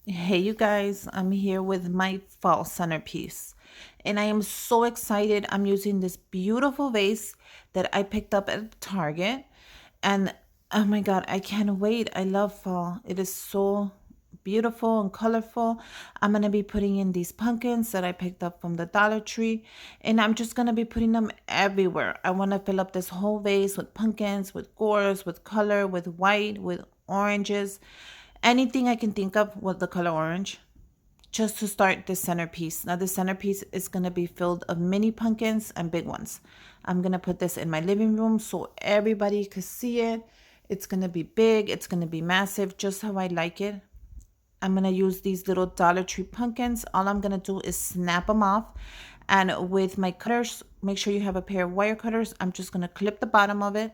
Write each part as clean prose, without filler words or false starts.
Hey, you guys, I'm here with my fall centerpiece. And I am so excited. I'm using this beautiful vase that I picked up at Target. And oh my God, I can't wait. I love fall. It is so beautiful and colorful. I'm going to be putting in these pumpkins that I picked up from the Dollar Tree. And I'm just going to be putting them everywhere. I want to fill up this whole vase with pumpkins, with gourds, with color, with white, with oranges. Anything I can think of with the color orange just to start the centerpiece. Now the centerpiece is going to be filled of mini pumpkins and big ones. I'm going to put this in my living room so everybody could see it. It's going to be big. It's going to be massive, just how I like it. I'm going to use these little Dollar Tree pumpkins. All I'm going to do is snap them off. And with my cutters, make sure you have a pair of wire cutters. I'm just going to clip the bottom of it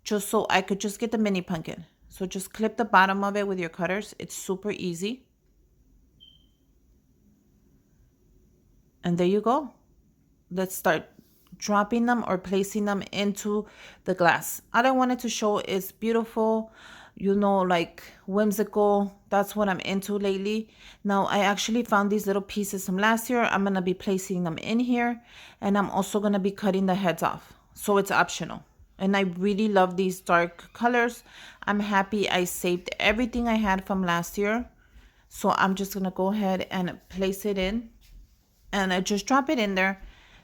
just so I could just get the mini pumpkin. So just clip the bottom of it with your cutters. It's super easy. And there you go. Let's start dropping them or placing them into the glass. All I wanted to show is beautiful, like whimsical. That's what I'm into lately. Now, I actually found these little pieces from last year. I'm going to be placing them in here. And I'm also going to be cutting the heads off. So it's optional. And I really love these dark colors. I'm happy I saved everything I had from last year. So I'm just going to go ahead and place it in. And I just drop it in there.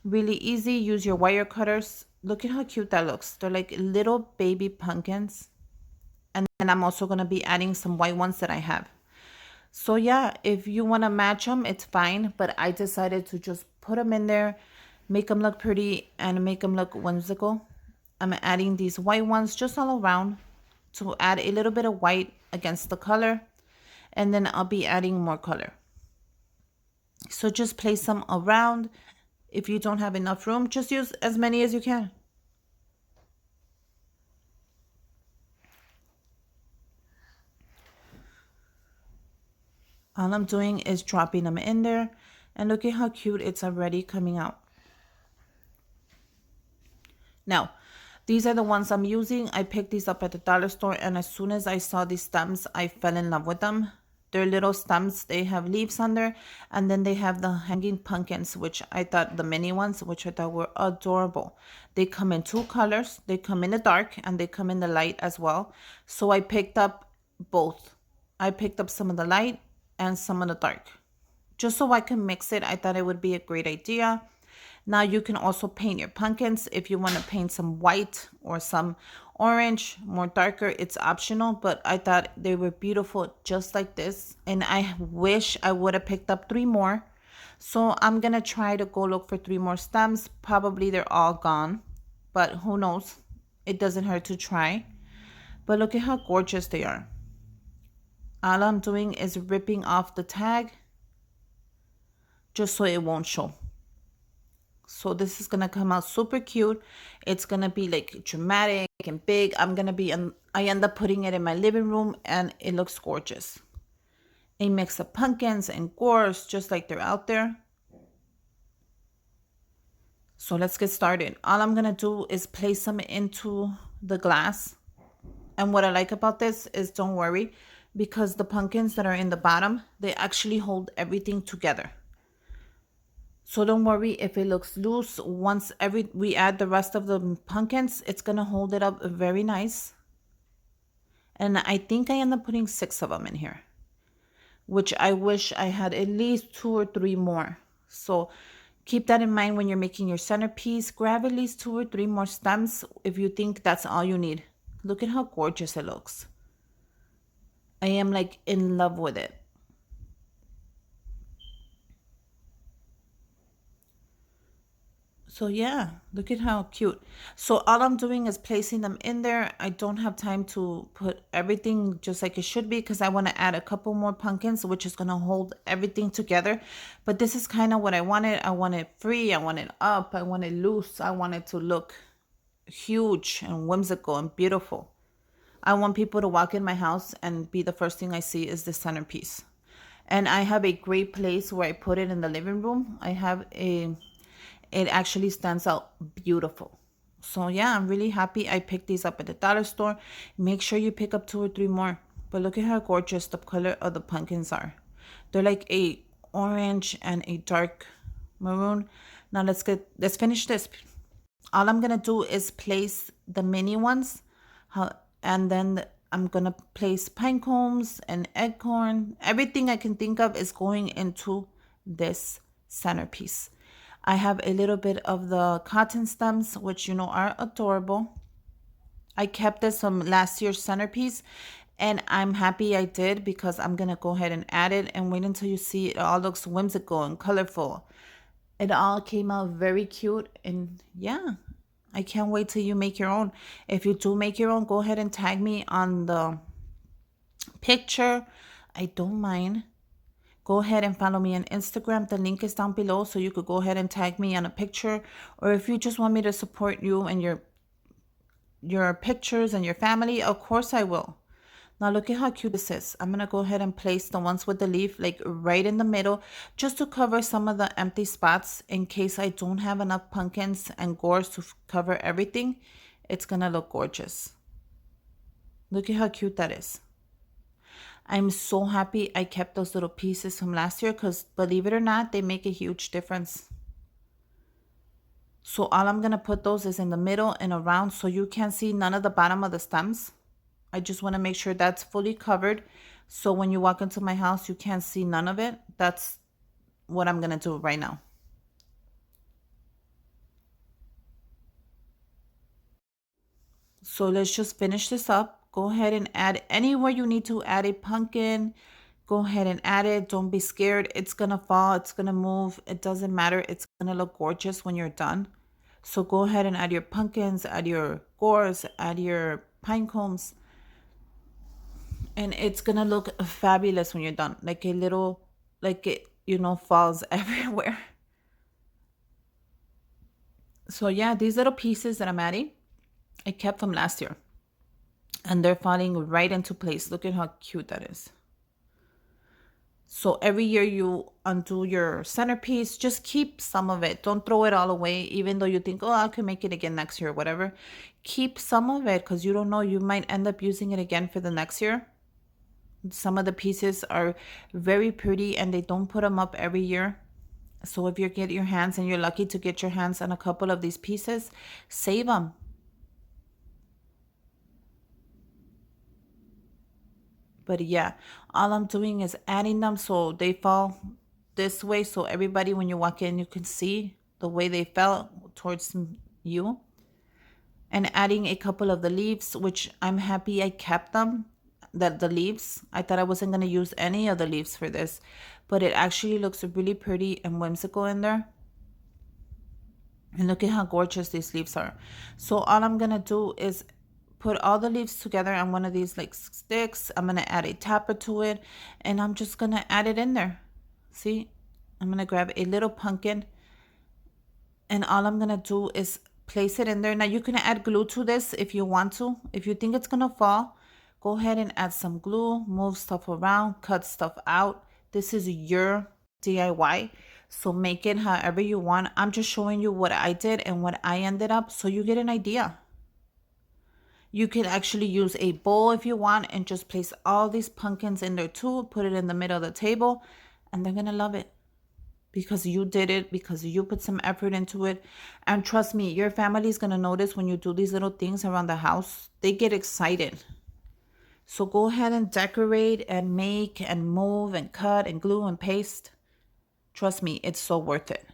Really easy. Use your wire cutters. Look at how cute that looks. They're like little baby pumpkins. And then I'm also going to be adding some white ones that I have. So yeah, if you want to match them, it's fine. But I decided to just put them in there, make them look pretty, and make them look whimsical. I'm adding these white ones just all around to add a little bit of white against the color. And then I'll be adding more color. So just place them around. If you don't have enough room, just use as many as you can. All I'm doing is dropping them in there. And look at how cute it's already coming out. Now, these are the ones I'm using. I picked these up at the dollar store, and as soon as I saw these stems, I fell in love with them. They're little stems. They have leaves under, and then they have the hanging pumpkins, which I thought, the mini ones, which I thought were adorable. They come in two colors. They come in the dark, and they come in the light as well. So I picked up both. I picked up some of the light and some of the dark. Just so I can mix it, I thought it would be a great idea. Now you can also paint your pumpkins. If you want to paint some white or some orange, more darker, it's optional. But I thought they were beautiful just like this. And I wish I would have picked up 3 more. So I'm going to try to go look for 3 more stems. Probably they're all gone. But who knows? It doesn't hurt to try. But look at how gorgeous they are. All I'm doing is ripping off the tag just so it won't show. So this is going to come out super cute. It's going to be like dramatic and big. I end up putting it in my living room and it looks gorgeous. A mix of pumpkins and gourds, just like they're out there. So let's get started. All I'm going to do is place them into the glass. And what I like about this is, don't worry, because the pumpkins that are in the bottom, they actually hold everything together. So don't worry if it looks loose. Once we add the rest of the pumpkins, it's going to hold it up very nice. And I think I end up putting 6 of them in here, which I wish I had at least 2 or 3 more. So keep that in mind when you're making your centerpiece. Grab at least 2 or 3 more stems if you think that's all you need. Look at how gorgeous it looks. I am like in love with it. So yeah, look at how cute. So all I'm doing is placing them in there. I don't have time to put everything just like it should be because I want to add a couple more pumpkins, which is going to hold everything together. But this is kind of what I wanted. I want it free. I want it up. I want it loose. I want it to look huge and whimsical and beautiful. I want people to walk in my house and be the first thing I see is the centerpiece. And I have a great place where I put it in the living room. It actually stands out beautiful. So yeah, I'm really happy I picked these up at the dollar store. Make sure you pick up 2 or 3 more. But look at how gorgeous the color of the pumpkins are. They're like a orange and a dark maroon. Now let's finish this. All I'm gonna do is place the mini ones, and then I'm gonna place pine cones and acorn. Everything I can think of is going into this centerpiece. I have a little bit of the cotton stems, which you know are adorable. I kept this from last year's centerpiece, and I'm happy I did because I'm gonna go ahead and add it and wait until you see it all looks whimsical and colorful. It all came out very cute, and yeah, I can't wait till you make your own. If you do make your own, go ahead and tag me on the picture. I don't mind. Go ahead and follow me on Instagram. The link is down below, so you could go ahead and tag me on a picture. Or if you just want me to support you and your pictures and your family, of course I will. Now look at how cute this is. I'm going to go ahead and place the ones with the leaf like right in the middle just to cover some of the empty spots in case I don't have enough pumpkins and gourds to cover everything. It's going to look gorgeous. Look at how cute that is. I'm so happy I kept those little pieces from last year because believe it or not, they make a huge difference. So all I'm going to put those is in the middle and around so you can't see none of the bottom of the stems. I just want to make sure that's fully covered. So when you walk into my house, you can't see none of it. That's what I'm going to do right now. So let's just finish this up. Go ahead and add anywhere you need to add a pumpkin. Go ahead and add it. Don't be scared. It's going to fall. It's going to move. It doesn't matter. It's going to look gorgeous when you're done. So go ahead and add your pumpkins, add your gourds, add your pine cones. And it's going to look fabulous when you're done. Like a little, like it, falls everywhere. So yeah, these little pieces that I'm adding, I kept from last year. And they're falling right into place. Look at how cute that is. So every year you undo your centerpiece, just keep some of it. Don't throw it all away, even though you think, oh, I can make it again next year or whatever. Keep some of it because you don't know, you might end up using it again for the next year. Some of the pieces are very pretty and they don't put them up every year. So if you get your hands and you're lucky to get your hands on a couple of these pieces, save them. But yeah, all I'm doing is adding them so they fall this way. So everybody, when you walk in, you can see the way they fell towards you. And adding a couple of the leaves, which I'm happy I kept them. The leaves, I thought I wasn't going to use any of the leaves for this, but it actually looks really pretty and whimsical in there. And look at how gorgeous these leaves are. So all I'm going to do is put all the leaves together on one of these like sticks. I'm going to add a tapper to it and I'm just going to add it in there. See, I'm going to grab a little pumpkin and all I'm going to do is place it in there. Now you can add glue to this if you want to. If you think it's going to fall, go ahead and add some glue, move stuff around, cut stuff out. This is your DIY, so make it however you want. I'm just showing you what I did and what I ended up so you get an idea. You can actually use a bowl if you want and just place all these pumpkins in there too. Put it in the middle of the table and they're going to love it because you did it, because you put some effort into it. And trust me, your family is going to notice when you do these little things around the house. They get excited. So go ahead and decorate and make and move and cut and glue and paste. Trust me, it's so worth it.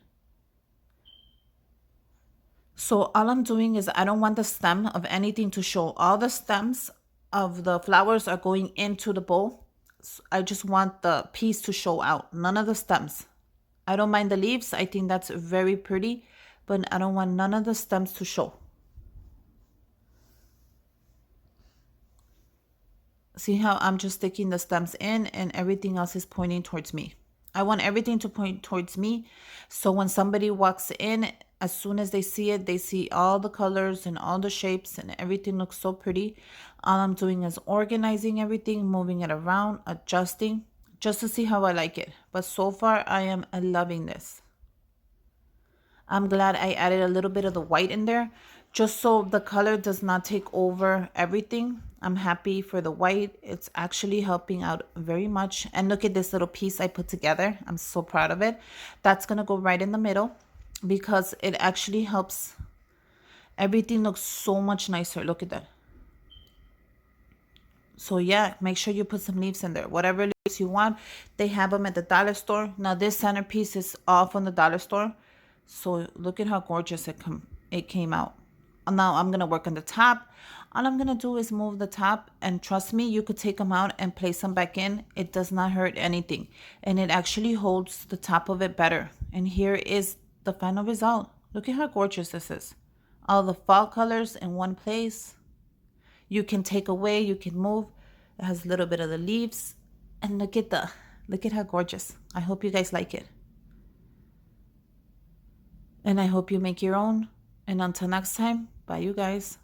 So all I'm doing is I don't want the stem of anything to show. All the stems of the flowers are going into the bowl. So I just want the piece to show out. None of the stems. I don't mind the leaves. I think that's very pretty, but I don't want none of the stems to show. See how I'm just sticking the stems in and everything else is pointing towards me. I want everything to point towards me. So when somebody walks in, as soon as they see it, they see all the colors and all the shapes and everything looks so pretty. All I'm doing is organizing everything, moving it around, adjusting, just to see how I like it. But so far, I am loving this. I'm glad I added a little bit of the white in there, just so the color does not take over everything. I'm happy for the white. It's actually helping out very much. And look at this little piece I put together. I'm so proud of it. That's going to go right in the middle because it actually helps. Everything looks so much nicer. Look at that. So yeah, make sure you put some leaves in there. Whatever leaves you want. They have them at the dollar store. Now this centerpiece is all from the dollar store. So look at how gorgeous it came out. Now I'm going to work on the top. All I'm going to do is move the top, and trust me, you could take them out and place them back in. It does not hurt anything, and it actually holds the top of it better. And here is the final result. Look at how gorgeous this is. All the fall colors in one place. You can take away, you can move. It has a little bit of the leaves, and look at how gorgeous. I hope you guys like it. And I hope you make your own. And until next time, bye you guys.